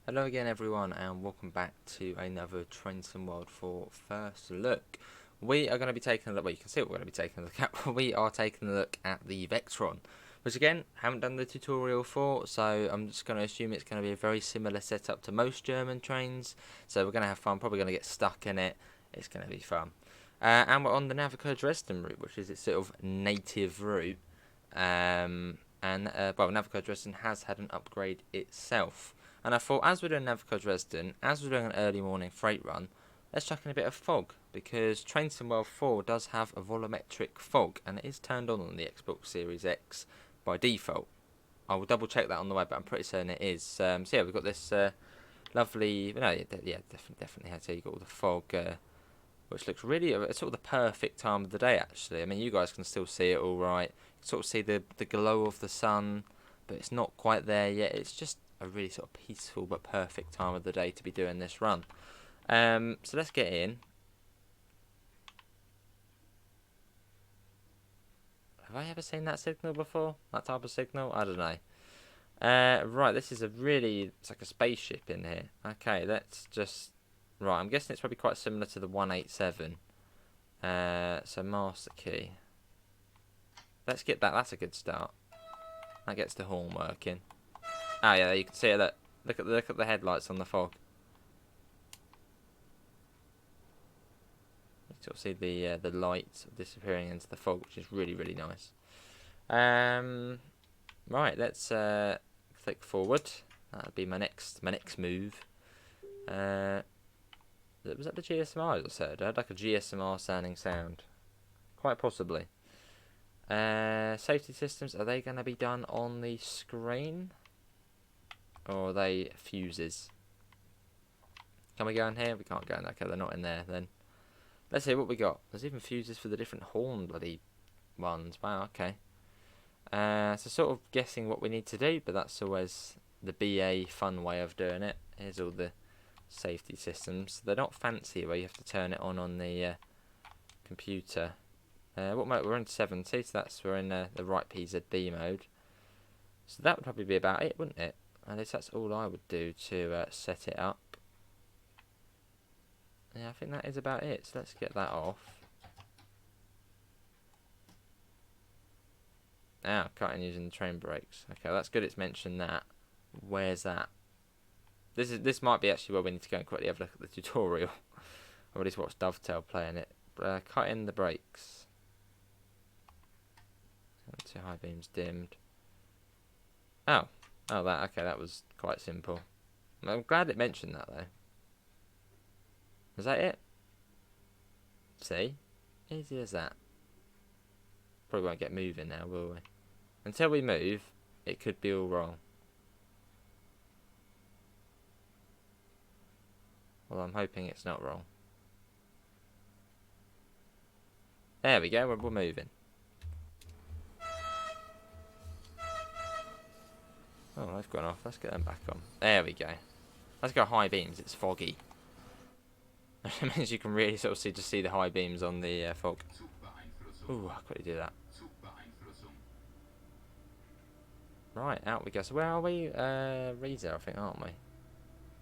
Hello again everyone and welcome back to another Train Sim World for First Look. We are going to be taking a look, well you can see what we're going to be taking a look at, we are taking a look at the Vectron, which again, haven't done the tutorial for, so I'm just going to assume it's going to be a very similar setup to most German trains, so we're going to have fun, probably going to get stuck in it, it's going to be fun. And we're on the Riesa Dresden route, which is its sort of native route, well, Riesa Dresden has had an upgrade itself. And I thought, as we're doing Vectron Dresden, as we're doing an early morning freight run, let's chuck in a bit of fog, because Train Sim World 4 does have a volumetric fog, and it is turned on the Xbox Series X by default. I will double check that on the web, but I'm pretty certain it is. So yeah, we've got this lovely, no, yeah, definitely had to. You've got all the fog, which looks really, it's sort of the perfect time of the day actually. I mean, you guys can still see it all right. You can sort of see the glow of the sun, but it's not quite there yet. It's just a really sort of peaceful but perfect time of the day to be doing this run. So let's get in. Have I ever seen that signal before? That type of signal? I don't know. Right, this is it's like a spaceship in here. Okay, let's just, right, I'm guessing it's probably quite similar to the 187. So master key. Let's get that, that's a good start. That gets the horn working. Ah, yeah, you can see it. Look at the headlights on the fog. You can sort of see the lights disappearing into the fog, which is really nice. Right, let's click forward. That'll be my next move. Was that the GSMR I said? I had like a GSMR sounding sound, quite possibly. Safety systems, are they going to be done on the screen? Or are they fuses? Can we go in here? We can't go in there. Okay, they're not in there then. Let's see what we got. There's even fuses for the different horn bloody ones. Wow, okay. So sort of guessing what we need to do, but that's always the BA fun way of doing it. Here's all the safety systems. They're not fancy where you have to turn it on the computer. What mode? We're in 70, so we're in the right PZB mode. So that would probably be about it, wouldn't it? At least that's all I would do to set it up. Yeah, I think that is about it. So let's get that off. Now, cutting using the train brakes. Okay, that's good. It's mentioned that. Where's that? This might be actually where we need to go and quickly have a look at the tutorial. Or at least watch Dovetail playing it. Cutting the brakes. Two high beams dimmed. Oh, that. Okay, that was quite simple. I'm glad it mentioned that though. Is that it? See? Easy as that. Probably won't get moving now, will we? Until we move, it could be all wrong. Well, I'm hoping it's not wrong. There we go, we're moving. Oh, they've gone off. Let's get them back on. There we go. Let's go high beams. It's foggy. It means you can really sort of see the high beams on the fog. Ooh, I'll quickly do that. Right, out we go. So where are we? Riesa, I think, aren't we?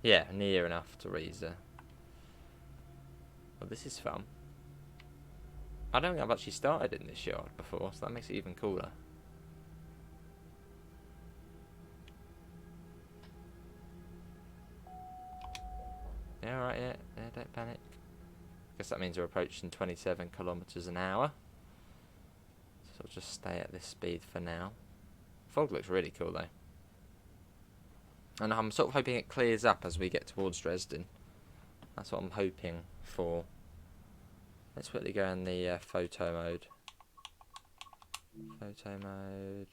Yeah, near enough to Riesa. Well, this is fun. I don't think I've actually started in this yard before, so that makes it even cooler. Yeah, alright, yeah, don't panic. Guess that means we're approaching 27 kilometers an hour. So I'll just stay at this speed for now. Fog looks really cool though. And I'm sort of hoping it clears up as we get towards Dresden. That's what I'm hoping for. Let's quickly go in the photo mode. Photo mode.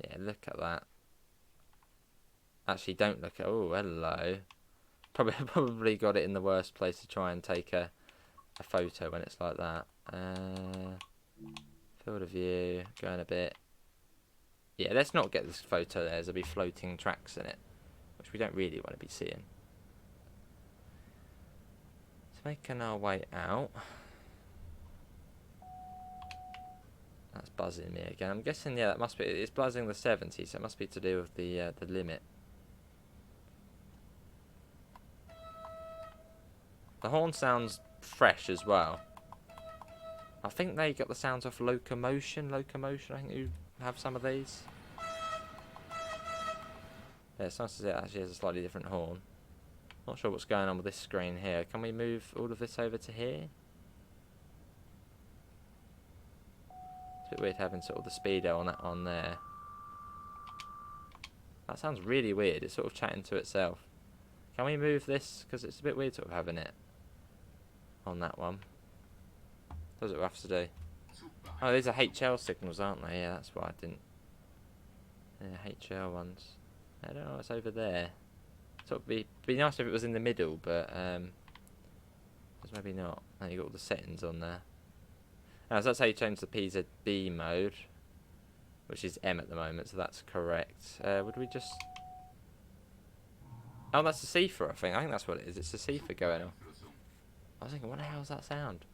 Yeah, look at that. Actually, don't look at. Oh, hello. Probably got it in the worst place to try and take a photo when it's like that. Field of view, going a bit. Yeah, let's not get this photo there, as there'll be floating tracks in it, which we don't really want to be seeing. So making our way out. That's buzzing me again. I'm guessing, yeah, that must be, it's buzzing the 70, so it must be to do with the limit. The horn sounds fresh as well. I think they got the sounds off Locomotion. Locomotion, I think you have some of these. Yeah, it's nice to see it actually has a slightly different horn. Not sure what's going on with this screen here. Can we move all of this over to here? It's a bit weird having sort of the speedo on that on there. That sounds really weird. It's sort of chatting to itself. Can we move this? Because it's a bit weird sort of having it on that one. That's what we have to do. Oh, these are HL signals, aren't they? Yeah, that's why I didn't. Yeah, HL ones. I don't know what's over there. Sort of be nice if it was in the middle, but maybe not. And you got all the settings on there. So that's how you change the PZB mode, which is M at the moment, so that's correct. Would we just... Oh, that's the Cipher, I think. I think that's what it is. It's the Cipher going on. I was thinking, what the hell is that sound?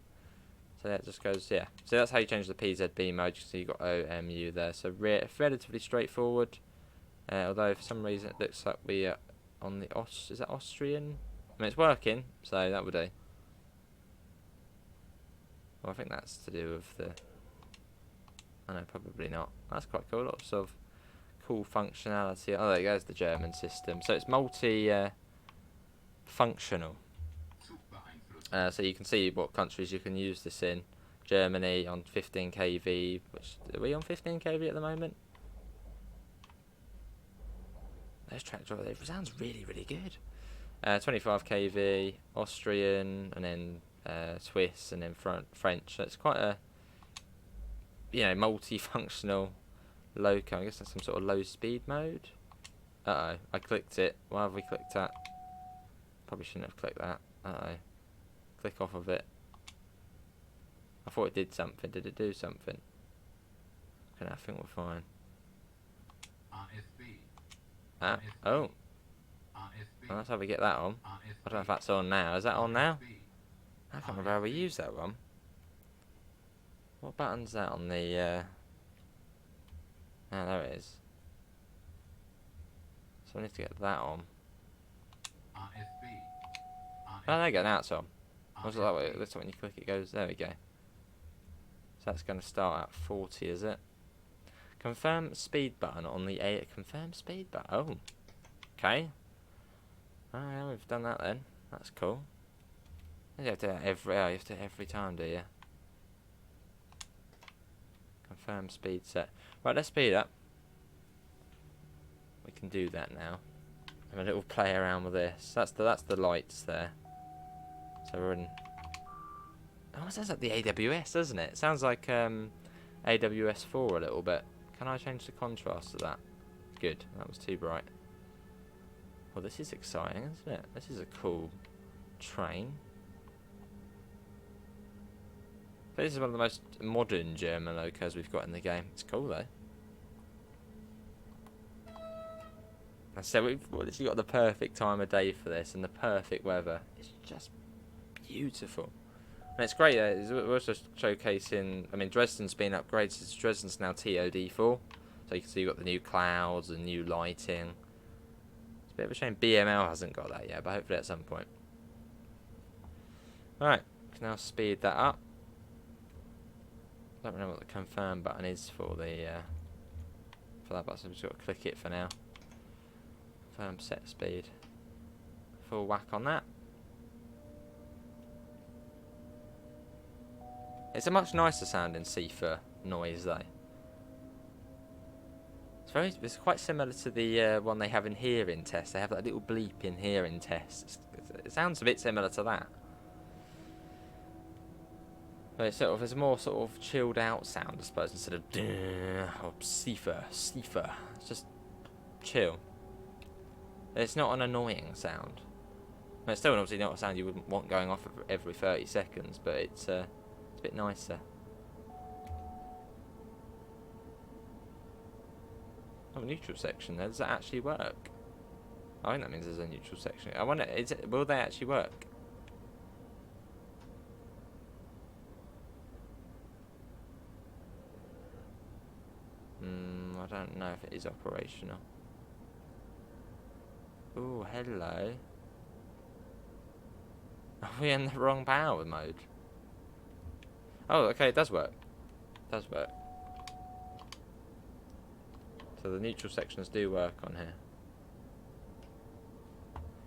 So yeah, it just goes, yeah. So that's how you change the PZB mode. You can see you've got OMU there. So relatively straightforward. Although for some reason it looks like we are on the is that Austrian? I mean, it's working, so that would do. Well, I think that's to do with the... I know, probably not. That's quite cool. Lots of cool functionality. Oh, there goes the German system. So it's multi-functional. So you can see what countries you can use this in. Germany on 15 kV. Which, are we on 15 kV at the moment? Those tracks, it sounds really, really good. 25 kV, Austrian, and then Swiss, and then French. So it's quite a, multi-functional loco. I guess that's some sort of low speed mode. Uh oh, I clicked it. Why have we clicked that? Probably shouldn't have clicked that. Uh oh. Click off of it. I thought it did something. Did it do something? Okay, I think we're fine. Oh. Well, that's how we get that on. I don't know if that's on now. Is that on now? I can't remember how we use that one. What button's that on the... Ah, there it is. So I need to get that on. Oh, there you go. Now it's on. What's it that way? It looks like when you click it goes... There we go. So that's going to start at 40, is it? Confirm speed button on the A. Confirm speed button. Oh, okay. Oh, yeah, we've done that then. That's cool. You have to do that every. Oh, you have to do it every time, do you? Confirm speed set. Right, let's speed up. We can do that now. Have a little play around with this. That's the lights there. So we're in. Oh, it sounds like the AWS, doesn't it? It sounds like AWS 4 a little bit. Can I change the contrast to that? Good. That was too bright. Well, this is exciting, isn't it? This is a cool train. This is one of the most modern German locos we've got in the game. It's cool though. And so we've literally got the perfect time of day for this and the perfect weather. It's just beautiful. And it's great. We're also showcasing. I mean, Dresden's been upgraded. So Dresden's now TOD4, so you can see you've got the new clouds and new lighting. It's a bit of a shame BML hasn't got that yet, but hopefully at some point. All right, can now speed that up. I don't know what the confirm button is for the for that button. So I'm just got to click it for now. Confirm set speed. Full whack on that. It's a much nicer sounding Cipher noise though. It's quite similar to the one they have in hearing test. They have that little bleep in hearing test. It sounds a bit similar to that. But it's a more sort of chilled out sound, I suppose, instead of or Cipher. It's just chill. It's not an annoying sound. It's still obviously not a sound you wouldn't want going off every 30 seconds, but it's a bit nicer. Oh, neutral section there. Does that actually work? I think that means there's a neutral section. I wonder, will they actually work? I don't know if it is operational. Oh, hello. Are we in the wrong power mode? Oh, okay, it does work. It does work. So the neutral sections do work on here.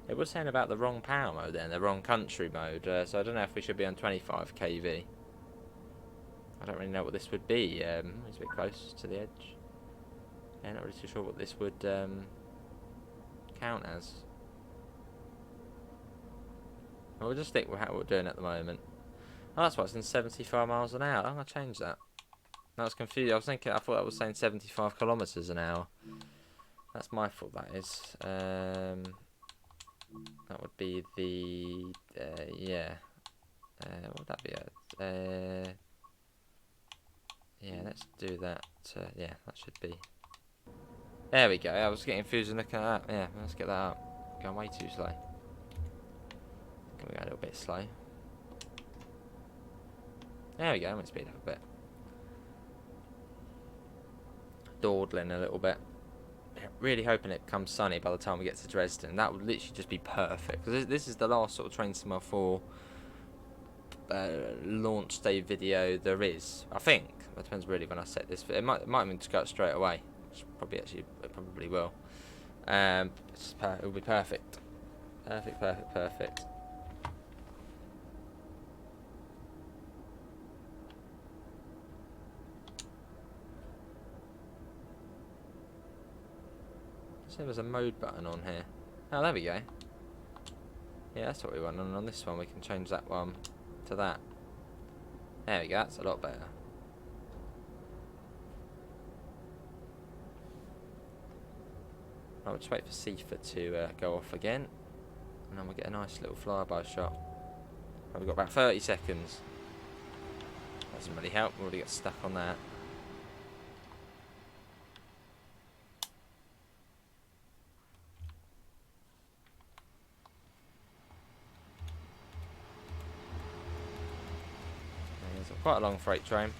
It was saying about the wrong power mode then, the wrong country mode. So I don't know if we should be on 25 kV. I don't really know what this would be. It's a bit close to the edge. Yeah, not really too sure what this would count as. Well, we'll just stick with how we're doing at the moment. Oh, that's why it's in 75 miles an hour. I'm going to change that. I was confused. I thought that was saying 75 kilometers an hour. That's my fault, that is. That would be the, yeah. What would that be at? Yeah, let's do that. Yeah, that should be. There we go. I was getting confused and looking at that. Yeah, let's get that up. Going way too slow. Can we go a little bit slow? There we go. I'm going to speed up a bit. Dawdling a little bit. Really hoping it becomes sunny by the time we get to Dresden. That would literally just be perfect. Because this is the last sort of Train Sim 4 launch day video there is. I think. It depends really when I set this. It might even just go straight away. Which it probably will. It will be perfect. Perfect. So there's a mode button on here. Oh, there we go. Yeah, that's what we want. And on this one, we can change that one to that. There we go. That's a lot better. I'll just wait for Sifa to go off again. And then we'll get a nice little flyby shot. And we've got about 30 seconds. Doesn't really help. We've already got stuck on that. Quite a long freight train.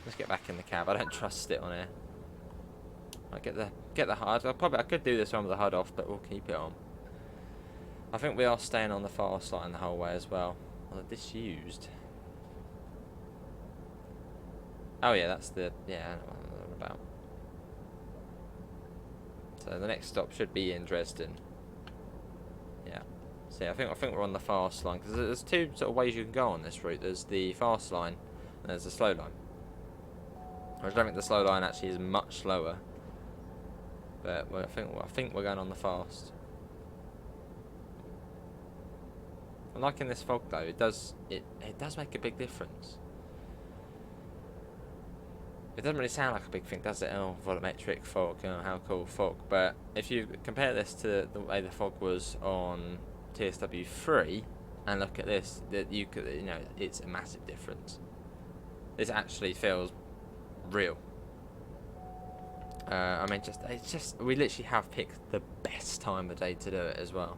Let's get back in the cab. I don't trust it on here. I get the HUD. I could do this one with the HUD off, but we'll keep it on. I think we are staying on the fast line the whole way as well. Well, disused. Oh yeah, that's the I know what I'm about. So the next stop should be in Dresden. Yeah. So yeah, I think we're on the fast line because there's two sort of ways you can go on this route. There's the fast line and there's the slow line. I don't think the slow line actually is much slower, but I think we're going on the fast. I'm liking this fog though. It does make a big difference. It doesn't really sound like a big thing, does it? Oh, volumetric fog. Oh, how cool, fog. But if you compare this to the way the fog was on TSW3 and look at this, it's a massive difference. This actually feels real. I mean, we literally have picked the best time of day to do it as well.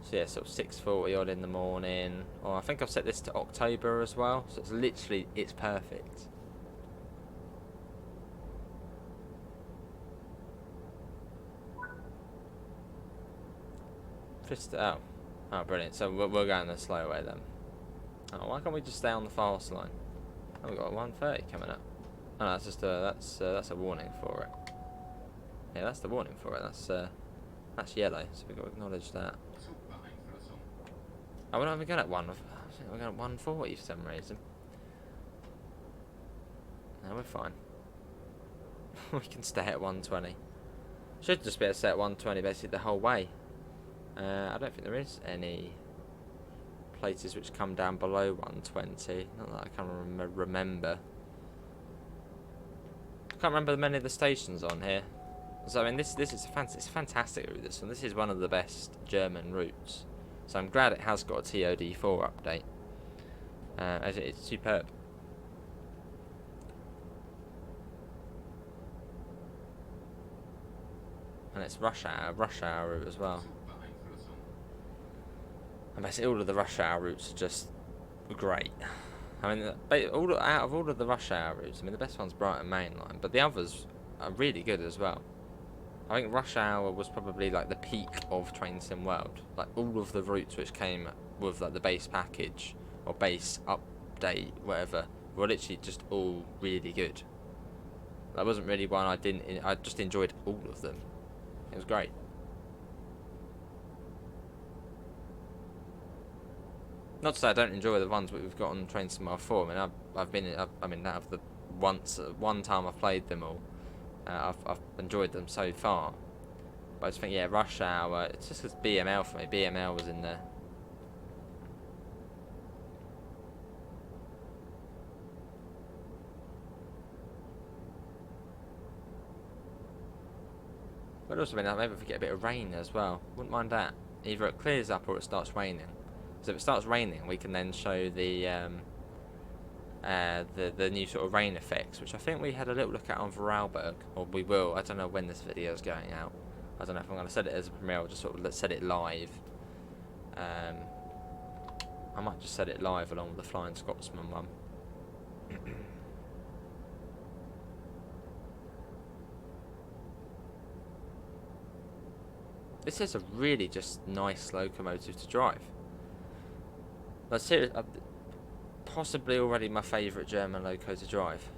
So yeah, sort of 6:40 odd in the morning. Or I think I've set this to October as well, so it's perfect. Oh, brilliant. So we're going the slow way then. Oh, why can't we just stay on the fast line? Oh, we've got 1:30 coming up. Oh, no, that's just that's a warning for it. Yeah, that's the warning for it. That's yellow, so we've got to acknowledge that. Oh, we're not even going at 1. I think we're going at 1:40 for some reason. No, we're fine. We can stay at 1:20. Should just be able to stay at 1:20 basically the whole way. I don't think there is any places which come down below 1:20. Not that I can remember. I can't remember many of the stations on here. So I mean, this is a fantastic route. This one. This is one of the best German routes. So I'm glad it has got a TOD4 update. As it's superb. And it's rush hour route as well. And basically all of the rush hour routes are just great. I mean, out of all of the rush hour routes, I mean the best one's Brighton Main Line, but the others are really good as well. I think Rush Hour was probably like the peak of Train Sim World. Like all of the routes which came with like the base package or base update, whatever, were literally just all really good. That wasn't really one I didn't. I just enjoyed all of them. It was great. Not to say I don't enjoy the ones that we've got on Train Sim World 4. I mean, I mean, out of the one time I've played them all, I've enjoyed them so far. But I just think, yeah, Rush Hour, it's just because BML for me. BML was in there. But also, maybe if we get a bit of rain as well. Wouldn't mind that. Either it clears up or it starts raining. So if it starts raining, we can then show the new sort of rain effects, which I think we had a little look at on Vorarlberg, or we will. I don't know when this video is going out. I don't know if I'm going to set it as a premiere or just sort of set it live. I might just set it live along with the Flying Scotsman one. This is a really just nice locomotive to drive. Like, seriously, possibly already my favourite German loco to drive.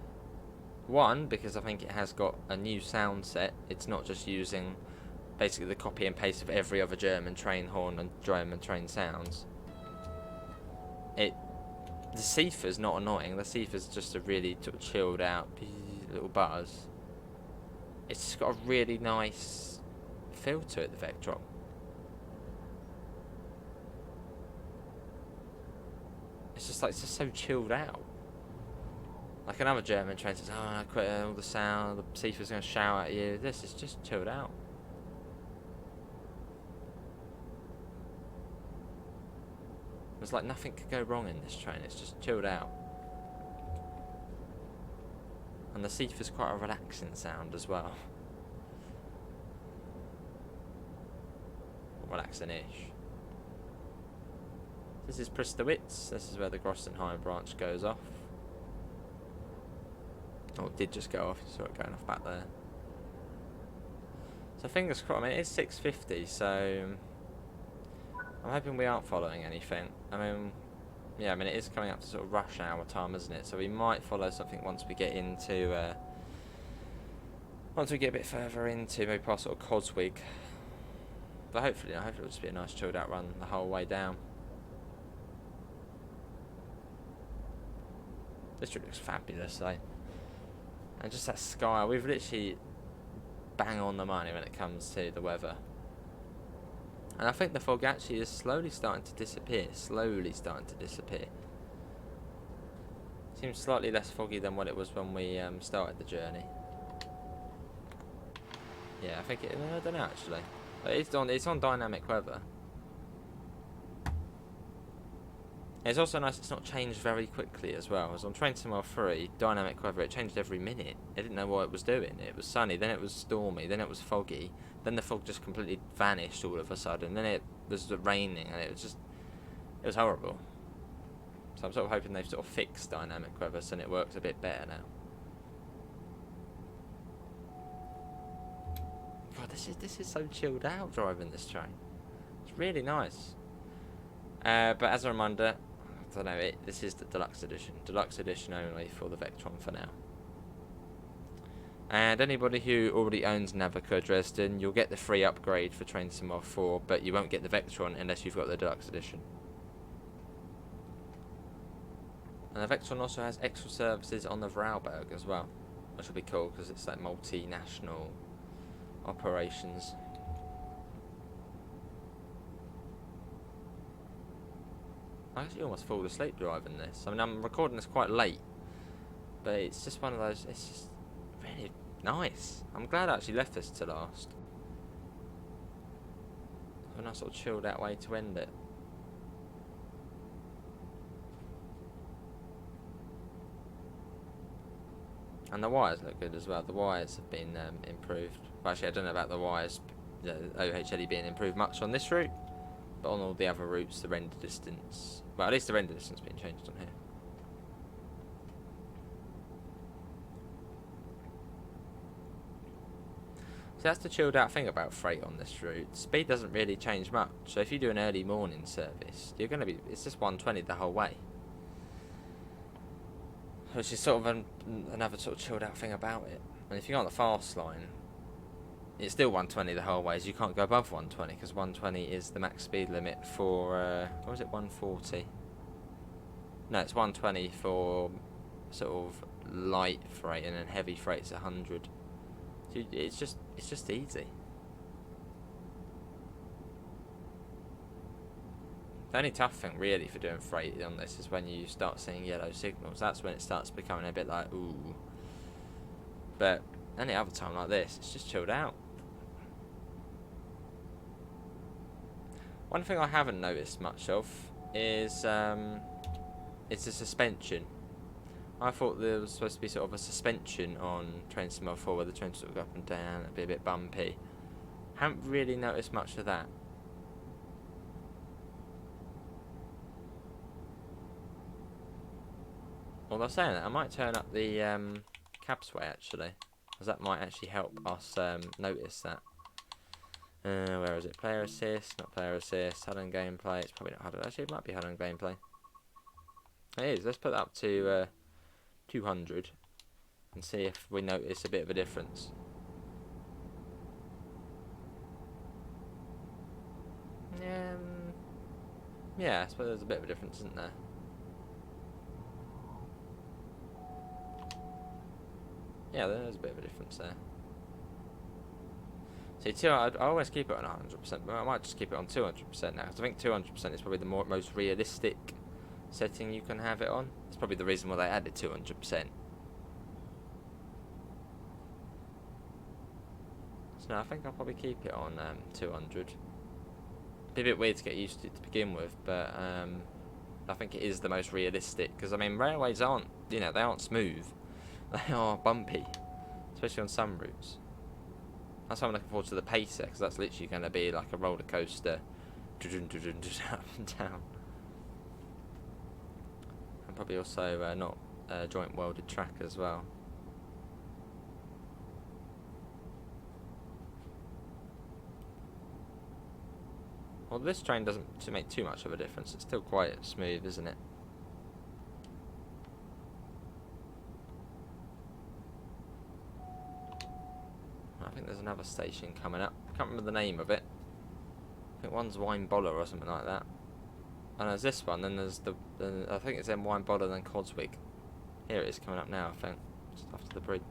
One, because I think it has got a new sound set. It's not just using basically the copy and paste of every other German train horn and German train sounds. The Siefer's not annoying. The Siefer's just a really sort of chilled out little buzz. It's just got a really nice feel to it, the Vectron. It's just so chilled out. Like another German train says, "Oh, I quit all the sound. The Siefer's going to shout at you." This is just chilled out. There's like nothing could go wrong in this train. It's just chilled out. And the Siefer's quite a relaxing sound as well. Relaxing-ish. This is Pristowitz. This is where the Grossenheim branch goes off. Oh, it did just go off. You saw it going off back there. So fingers crossed. I mean, it is 6:50, so I'm hoping we aren't following anything. I mean, yeah, I mean, it is coming up to sort of rush hour time, isn't it? So we might follow something once we get into, once we get a bit further into, maybe past sort of Coswig. But hopefully it'll just be a nice chilled out run the whole way down. This trip looks fabulous, though. And just that sky, we've literally bang on the money when it comes to the weather. And I think the fog actually is slowly starting to disappear. Seems slightly less foggy than what it was when we started the journey. Yeah, I think it. I don't know actually. But it's on dynamic weather. It's also nice it's not changed very quickly as well. As on Train Sim World 3, dynamic weather, it changed every minute. I didn't know what it was doing. It was sunny, then it was stormy, then it was foggy, then the fog just completely vanished all of a sudden, then it was raining, and it was horrible. So I'm sort of hoping they've sort of fixed dynamic weather so it works a bit better now. God, this is so chilled out driving this train. It's really nice. But as a reminder, I don't know, this is the deluxe edition only for the Vectron for now. And anybody who already owns Riesa Dresden, you'll get the free upgrade for Train Sim World 4, but you won't get the Vectron unless you've got the deluxe edition. And the Vectron also has extra services on the Vorarlberg as well, which will be cool because it's like multinational operations. I actually almost fall asleep driving this. I mean, I'm recording this quite late, but it's just one of those. It's just really nice. I'm glad I actually left this to last. A nice sort of chilled out way to end it. And the wires look good as well. The wires have been improved. Well, actually, I don't know about the wires, OHLE being improved much on this route, but on all the other routes, the render distance. Well, at least the render distance has been changed on here. So that's the chilled out thing about freight on this route. Speed doesn't really change much. So if you do an early morning service, you're going to be, it's just 120 the whole way. Which is sort of another sort of chilled out thing about it. And if you go on the fast line, it's still 120 the whole way, so you can't go above 120 because 120 is the max speed limit for, or is it 140? No, it's 120 for sort of light freight, and then heavy freight's 100. So it's just easy. The only tough thing really for doing freight on this is when you start seeing yellow signals. That's when it starts becoming a bit like, ooh. But any other time like this, it's just chilled out. One thing I haven't noticed much of is the suspension. I thought there was supposed to be sort of a suspension on Train Sim 4 where the train sort of go up and down, it'd be a bit bumpy. Haven't really noticed much of that. Although saying that, I might turn up the cab sway actually, because that might actually help us notice that. Where is it? Player assist, not player assist. HUD and gameplay. It's probably not HUD. Actually, it might be HUD and gameplay. It is. Let's put that up to 200 and see if we notice a bit of a difference. Yeah, I suppose there's a bit of a difference, isn't there? Yeah, there's a bit of a difference there. See, I always keep it on 100%, but I might just keep it on 200% now, because I think 200% is probably the most realistic setting you can have it on. It's probably the reason why they added 200%. So no, I think I'll probably keep it on 200. Be a bit weird to get used to begin with, but I think it is the most realistic, because I mean railways aren't, they aren't smooth. They are bumpy, especially on some routes. That's why I'm looking forward to the Pacer, because that's literally going to be like a roller coaster, up and down. And probably also not joint welded track as well. Well, this train doesn't make too much of a difference. It's still quite smooth, isn't it? I think there's another station coming up. I can't remember the name of it. I think one's Wineboller or something like that. And there's this one, then there's I think it's then Wineboller, then Codswig. Here it is coming up now, I think. Just after the bridge.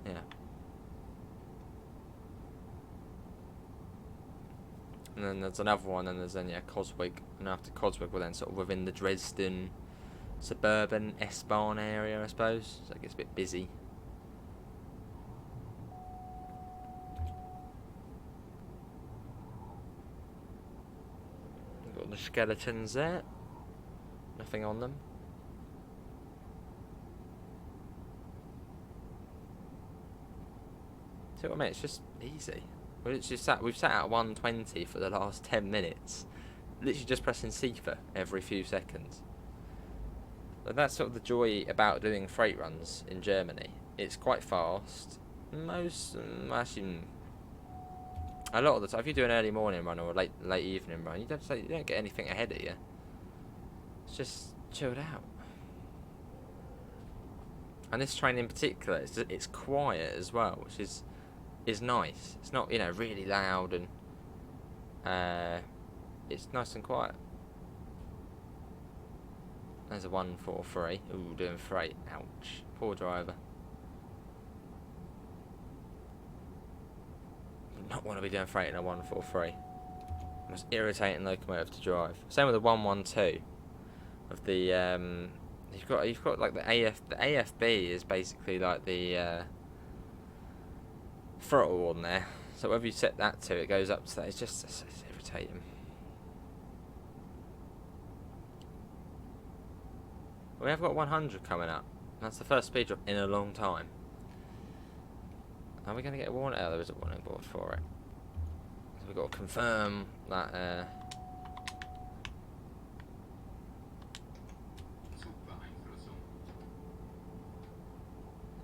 Yeah. And then there's another one, and there's then, Codswig. And after Codswig, we're then sort of within the Dresden suburban S-Bahn area, I suppose. So it gets a bit busy. Got the skeletons there. Nothing on them. See what I mean? It's just easy. We've sat at 120 for the last 10 minutes. Literally just pressing CIFA every few seconds. But that's sort of the joy about doing freight runs in Germany. It's quite fast. Actually, a lot of the time, if you do an early morning run or a late evening run, you don't get anything ahead of you. It's just chilled out. And this train in particular, it's quiet as well, which is nice. It's not really loud, and it's nice and quiet. There's a 143. Ooh, doing freight. Ouch. Poor driver. Not want to be doing freight in a 143. Most irritating locomotive to drive. Same with the 112. Of the you've got like the AFB is basically like the throttle on there. So whatever you set that to, it goes up to that. It's irritating. We have got 100 coming up. That's the first speed drop in a long time. Are we going to get a warning? Oh, there is a warning board for it. So we've got to confirm that.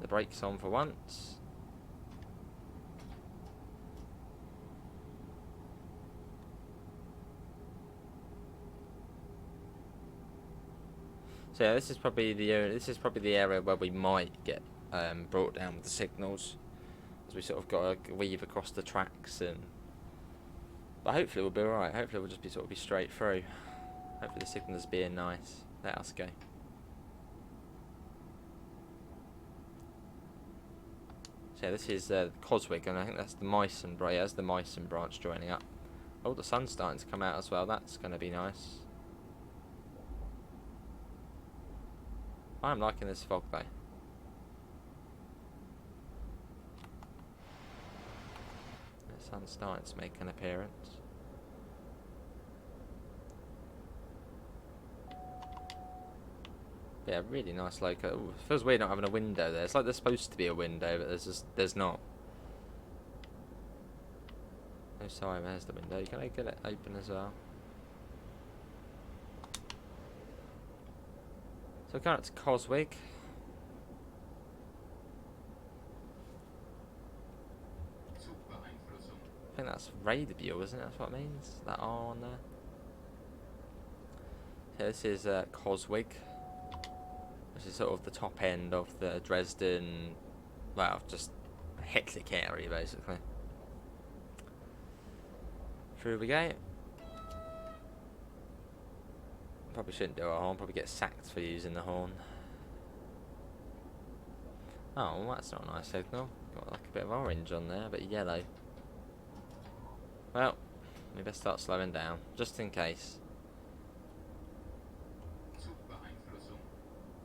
The brakes on for once. So yeah, this is probably the area where we might get brought down with the signals, as we sort of got to weave across the tracks, but hopefully we'll be alright. Hopefully we'll just be straight through. Hopefully the signals being nice. Let us go. So yeah, this is Coswig, and I think that's the Meissen branch. Yeah, that's the Meissen branch joining up. Oh, the sun's starting to come out as well. That's going to be nice. I'm liking this fog though. The sun's starting to make an appearance. Yeah, really nice loco. Ooh, it feels weird not having a window there. It's like there's supposed to be a window, but there's not. Oh, sorry, there's the window. Can I get it open as well? So we're going up to Coswig. I think that's radar view, isn't it? That's what it means. That R on there. So this is Coswig, which is sort of the top end of the Dresden, well, just hectic area basically. Through we go. Probably shouldn't do a horn, probably get sacked for using the horn. Oh, well, that's not a nice signal. Got like a bit of orange on there, a bit yellow. Well, we best start slowing down, just in case.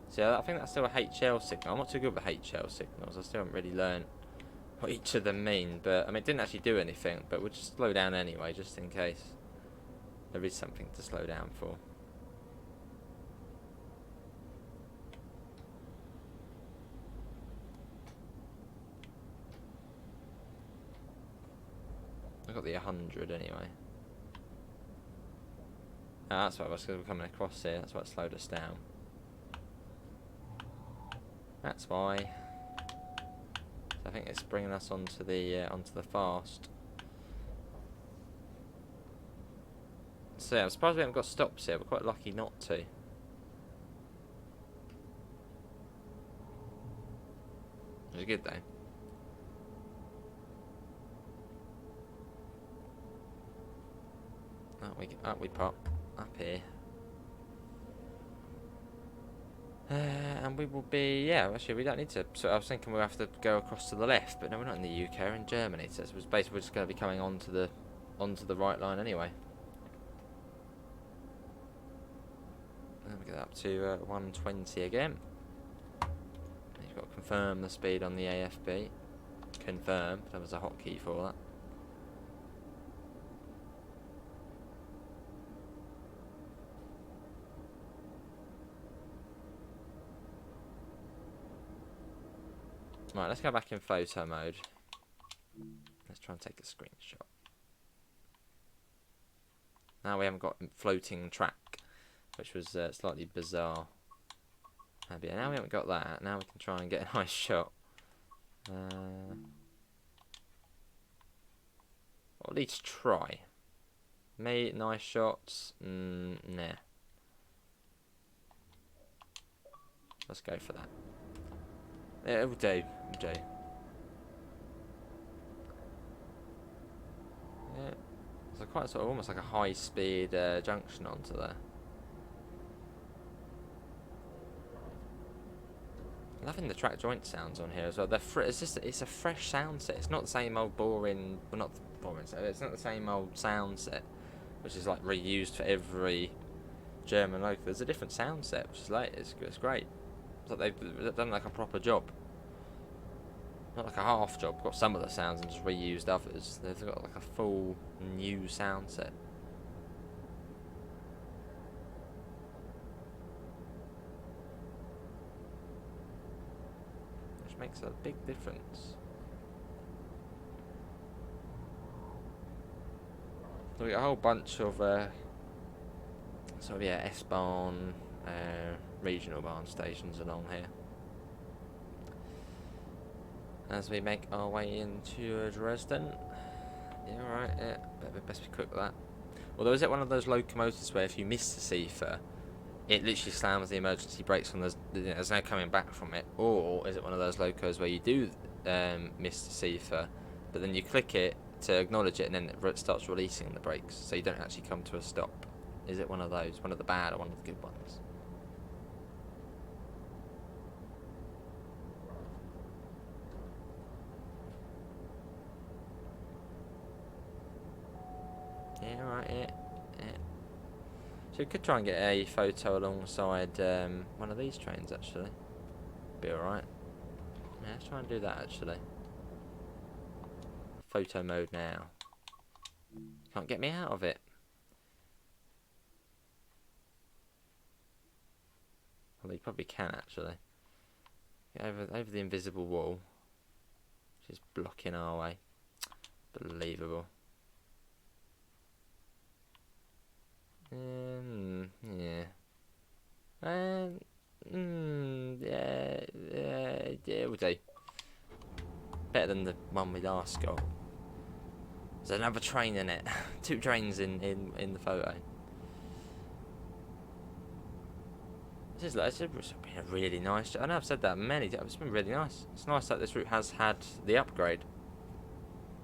So I think that's still a HL signal. I'm not too good with HL signals. I still haven't really learned what each of them mean. But I mean, it didn't actually do anything. But we'll just slow down anyway, just in case there is something to slow down for. I got the 100 anyway. Oh, that's why we're coming across here. That's what slowed us down. That's why. So I think it's bringing us onto the fast. So yeah, I'm surprised we haven't got stops here. We're quite lucky not to. It's good though. Up we pop up here. And we will be, yeah, actually we don't need to, so I was thinking we'll have to go across to the left, but no, we're not in the UK, we're in Germany, so it's basically we're just going to be coming onto the right line anyway. And we get up to 120 again. You've got to confirm the speed on the AFB. Confirm, there was a hotkey for that. Right, let's go back in photo mode. Let's try and take a screenshot. Now we haven't got floating track, which was slightly bizarre. But yeah, now we haven't got that. Now we can try and get a nice shot. Or at least try. Nice shots. Nah. Let's go for that. Yeah, it'll do. It'll do. Yeah. It's quite sort of almost like a high-speed junction onto there. Loving the track joint sounds on here as well. It's a fresh sound set. It's not the same old boring. Well, not boring set. It's not the same old sound set, which is like reused for every German local. There's a different sound set, which is like it's great. It's like they've done like a proper job. Not like a half job. Got some of the sounds and just reused others. They've got like a full new sound set. Which makes a big difference. So we got a whole bunch of sort of S-Bahn regional Bahn stations along here. As we make our way into Dresden. Yeah, alright, yeah. Best be quick with that. Although, is it one of those locomotives where if you miss the cipher, it literally slams the emergency brakes on. There's no coming back from it? Or is it one of those locos where you do miss the Seafer, but then you click it to acknowledge it and then it starts releasing the brakes, so you don't actually come to a stop? Is it one of those? One of the bad or one of the good ones? Yeah, right, yeah. So we could try and get a photo alongside one of these trains, actually. Be alright. Yeah, let's try and do that, actually. Photo mode now. Can't get me out of it. Well, you probably can, actually. Get over the invisible wall, which is blocking our way. Believable. Yeah. Yeah, we'll do. Better than the one we last got. There's another train in it. 2 trains in the photo. It's been a really nice. I know I've said that many times. It's been really nice. It's nice that this route has had the upgrade.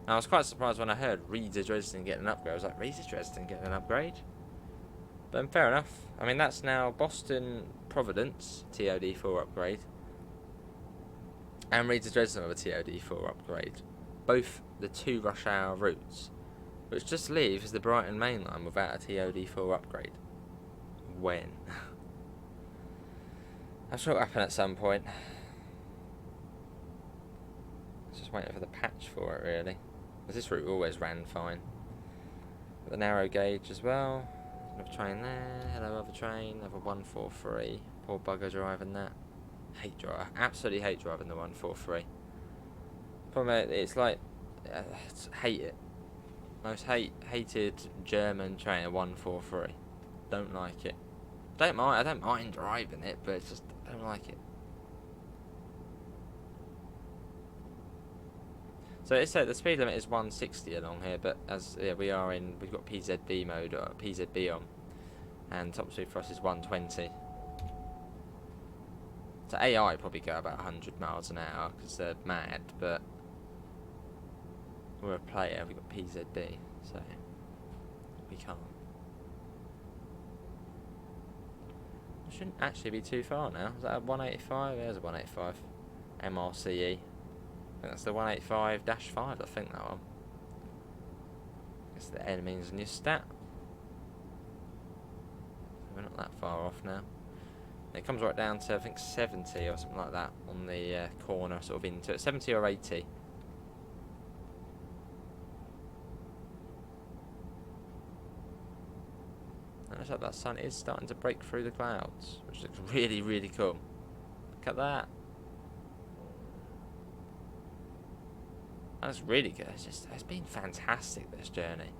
And I was quite surprised when I heard Riesa Dresden getting an upgrade. I was like, Riesa Dresden getting an upgrade? But fair enough. I mean, that's now Boston Providence TOD4 upgrade. And Riesa Dresden with a TOD4 upgrade. Both the 2 rush hour routes. Which just leaves the Brighton main line without a TOD4 upgrade. When? I'm sure it'll happen at some point. Just waiting for the patch for it, really. Because this route always ran fine. Got the narrow gauge as well. Another train there. Hello, other train. Another 143. Poor bugger driving that. Absolutely hate driving the 143. Problem, it's like, hate it. Most hated German train, a 143. Don't like it. I don't mind driving it, but it's just, I don't like it. So it's the speed limit is 160 along here, but as we've got PZB mode or PZB on, and top speed for us is 120. So AI probably go about 100 miles an hour because they're mad, but we're a player. We've got PZB, so we can't. It shouldn't actually be too far now. Is that a 185? There's a 185 MRCE. I think that's the 185-5, I think that one. Guess the N means in your stat. We're not that far off now. It comes right down to, I think, 70 or something like that on the corner, sort of into it. 70 or 80. And looks like that sun is starting to break through the clouds, which looks really, really cool. Look at that. That's really good. It's been fantastic, this journey.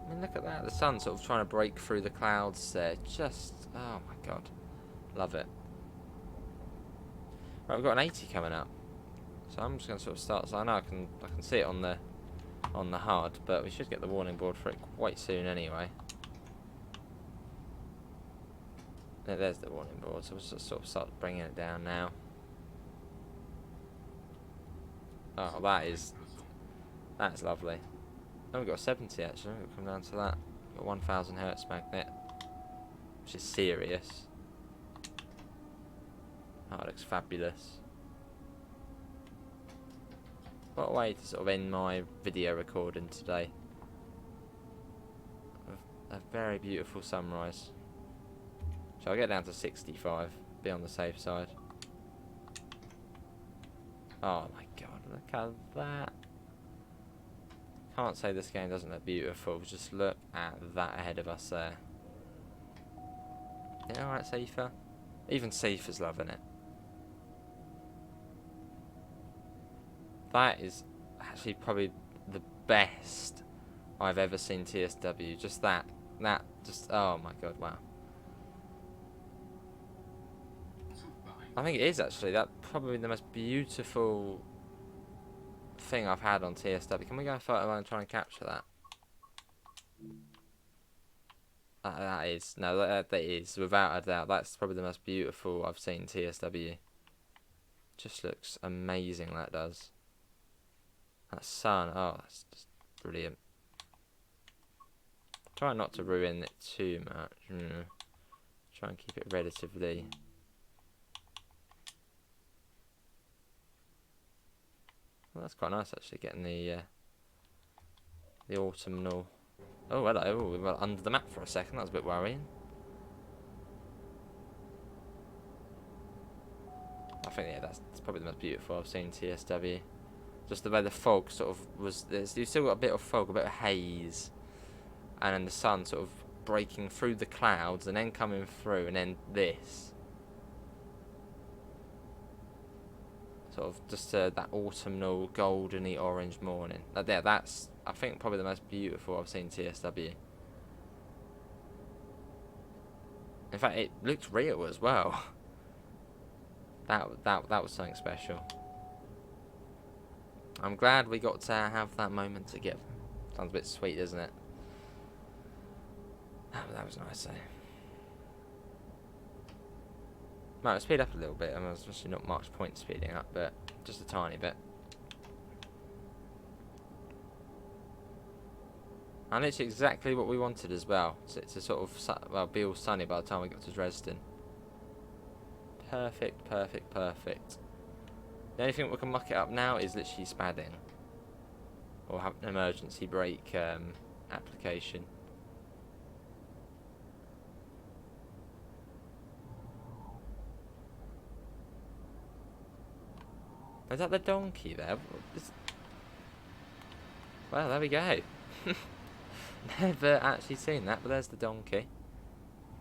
I mean, look at that. The sun sort of trying to break through the clouds there. Just, oh my god. Love it. Right, we've got an 80 coming up. So I'm just going to sort of start. So I know I can see it on the HUD, but we should get the warning board for it quite soon anyway. There's the warning board, so we'll just sort of start bringing it down now. Oh, that's lovely. Oh, we've got a 70 actually. We'll come down to that. Got 1000 hertz magnet, which is serious. Oh, it looks fabulous. What a way to sort of end my video recording today. A very beautiful sunrise. Shall I get down to 65? Be on the safe side. Oh my god, look at that. Can't say this game doesn't look beautiful. Just look at that ahead of us there. Yeah, alright, Safer. Even Safer's loving it. That is actually probably the best I've ever seen TSW. Just that, oh my god, wow. I think it is actually that probably the most beautiful thing I've had on TSW. Can we go photo and try and capture that? That is, no, that is, without a doubt, that's probably the most beautiful I've seen TSW. Just looks amazing, that does. That sun, oh, that's just brilliant. Try not to ruin it too much. Try and keep it relatively. Well, that's quite nice actually, getting the autumnal. Oh, hello. Oh, we were under the map for a second. That was a bit worrying. I think, yeah, that's probably the most beautiful I've seen TSW. Just the way the fog sort of was. You've still got a bit of fog, a bit of haze, and then the sun sort of breaking through the clouds and then coming through, and then this. Sort of just that autumnal, goldeny orange morning. That's, I think, probably the most beautiful I've seen TSW. In fact, it looked real as well. That was something special. I'm glad we got to have that moment together. Sounds a bit sweet, doesn't it? That was nice, though. Might speed up a little bit. I mean, there's actually not much point speeding up, but just a tiny bit. And it's exactly what we wanted as well. So it's a sort of, be all sunny by the time we got to Dresden. Perfect, perfect, perfect. The only thing we can muck it up now is literally spadding. Or have an emergency brake application. Is that the donkey there? Well, there we go. Never actually seen that, but there's the donkey.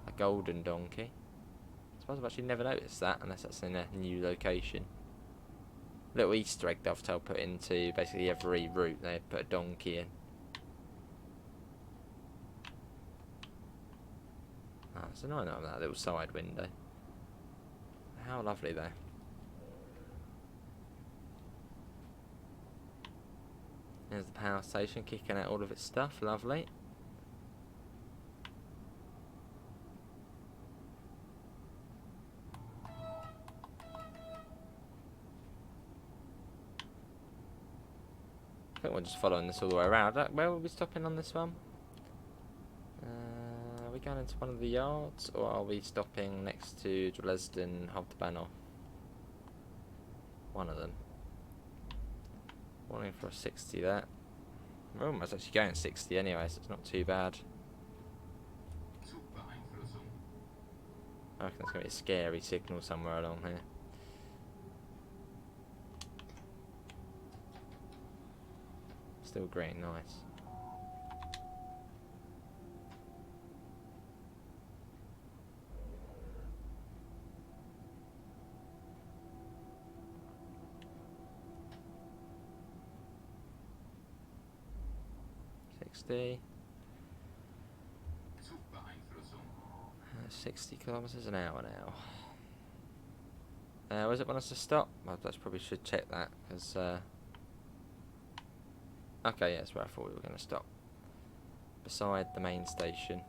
A golden donkey. I suppose I've actually never noticed that, unless that's in a new location. Little Easter egg Dovetail put into basically every route. They put a donkey in. Oh, it's annoying on that little side window. How lovely though. There's the power station kicking out all of its stuff. Lovely. I think we're just following this all the way around. Where will we stopping on this one? Are we going into one of the yards, or are we stopping next to Dresden Hauptbahnhof? One of them. Warning for a 60 there. We're almost actually going 60 anyway, so it's not too bad. I reckon there's going to be a scary signal somewhere along here. Still green, nice. .60 60 kilometers an hour now. Was it want us to stop? Well, I probably should check that, because okay, yeah, that's where I thought we were going to stop. Beside the main station.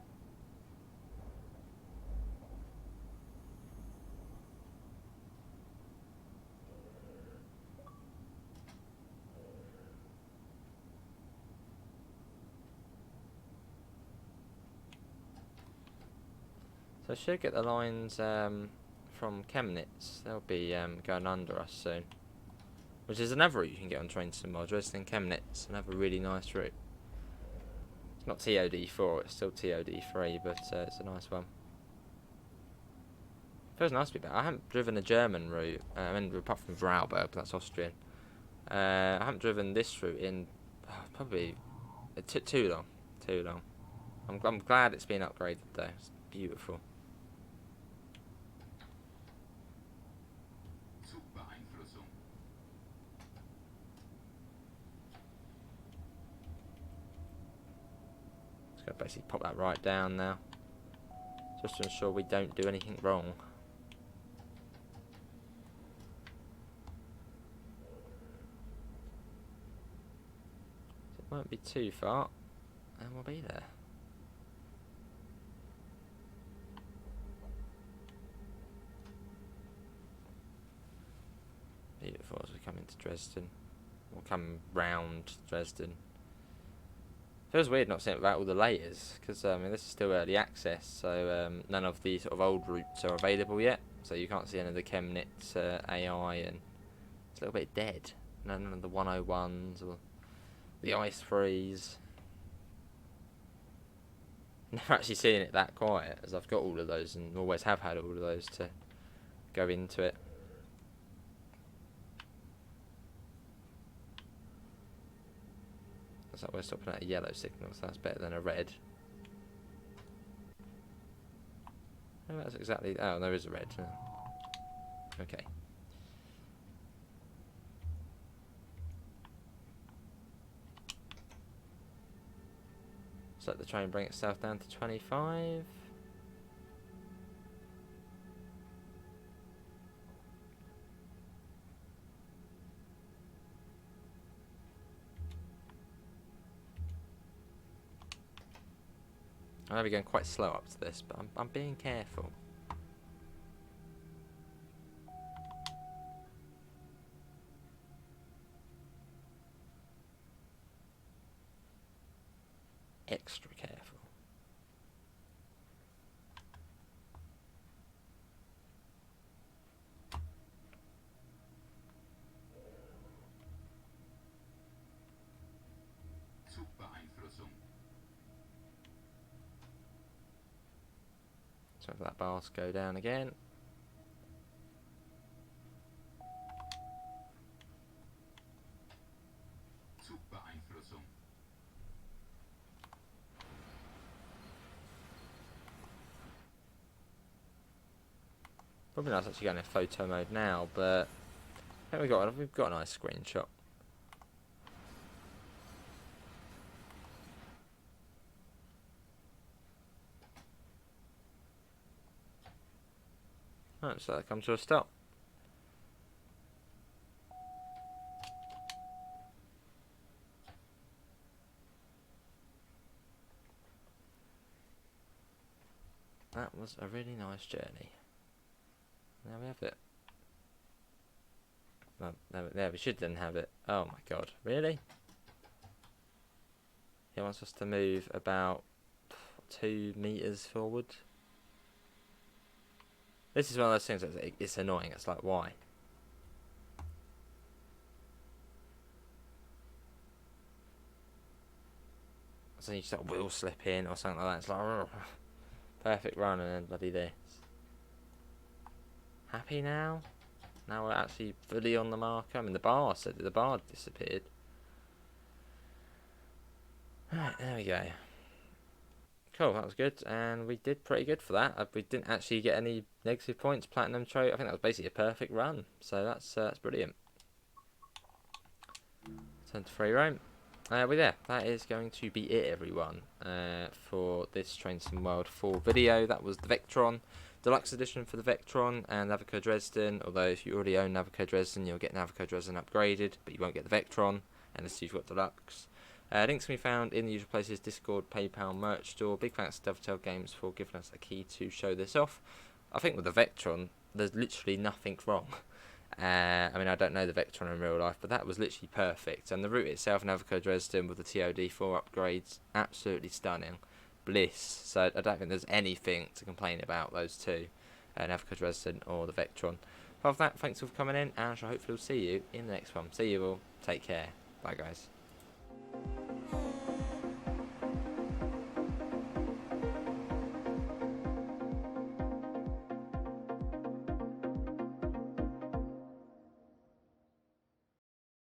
So I should get the lines from Chemnitz. They'll be going under us soon. Which is another route you can get on trains to Dresden Chemnitz. Another really nice route. It's not TOD4, it's still TOD3, but it's a nice one. Feels nice to be back. I haven't driven a German route, I mean, apart from Vorarlberg, that's Austrian. I haven't driven this route in probably too long. Too long. I'm glad it's been upgraded though. It's beautiful. Just gonna basically pop that right down now, just to ensure we don't do anything wrong. Won't be too far, and we'll be there. Beautiful as we come into Dresden. We'll come round Dresden. Feels weird not seeing it without all the layers, because I mean this is still early access, so none of the sort of old routes are available yet. So you can't see any of the Chemnitz AI, and it's a little bit dead. None of the 101s or the Ice Freeze. Never actually seen it that quiet, as I've got all of those and always have had all of those to go into it. Looks like we're stopping at a yellow signal, so that's better than a red. Oh, that's exactly. Oh, there is a red. Oh. Okay. Let's let the train bring itself down to 25. I know we're going quite slow up to this, but I'm being careful. Extra careful. So if that bar's go down again. Probably nice actually going in photo mode now, but I think we've got a nice screenshot. Right, so that comes to a stop. That was a really nice journey. There we have it. Well, there we should then have it. Oh my god, really? He wants us to move about 2 meters forward. This is one of those things that it's annoying. It's like, why? So you just like wheel slip in or something like that. It's like, ugh. Perfect run and then bloody this. Happy now? Now we're actually fully on the marker. I mean, the bar said that the bar disappeared. Right, there we go. Cool, that was good, and we did pretty good for that. We didn't actually get any negative points, platinum trophy. I think that was basically a perfect run, so that's brilliant. Turn to free roam. Well, yeah, that is going to be it, everyone, for this Train Sim World 4 video. That was the Vectron Deluxe Edition for the Vectron and Navico Dresden. Although if you already own Navico Dresden, you'll get Navico Dresden upgraded, but you won't get the Vectron unless you've got Deluxe. Links can be found in the usual places: Discord, PayPal, merch store. Big thanks to Dovetail Games for giving us a key to show this off. I think with the Vectron, there's literally nothing wrong. I mean, I don't know the Vectron in real life, but that was literally perfect. And the route itself, Navico Dresden with the TOD4 upgrades, absolutely stunning. Bliss. So I don't think there's anything to complain about those two, Navico Dresden or the Vectron. Apart from that, thanks for coming in, and I shall hopefully see you in the next one. See you all. Take care. Bye, guys.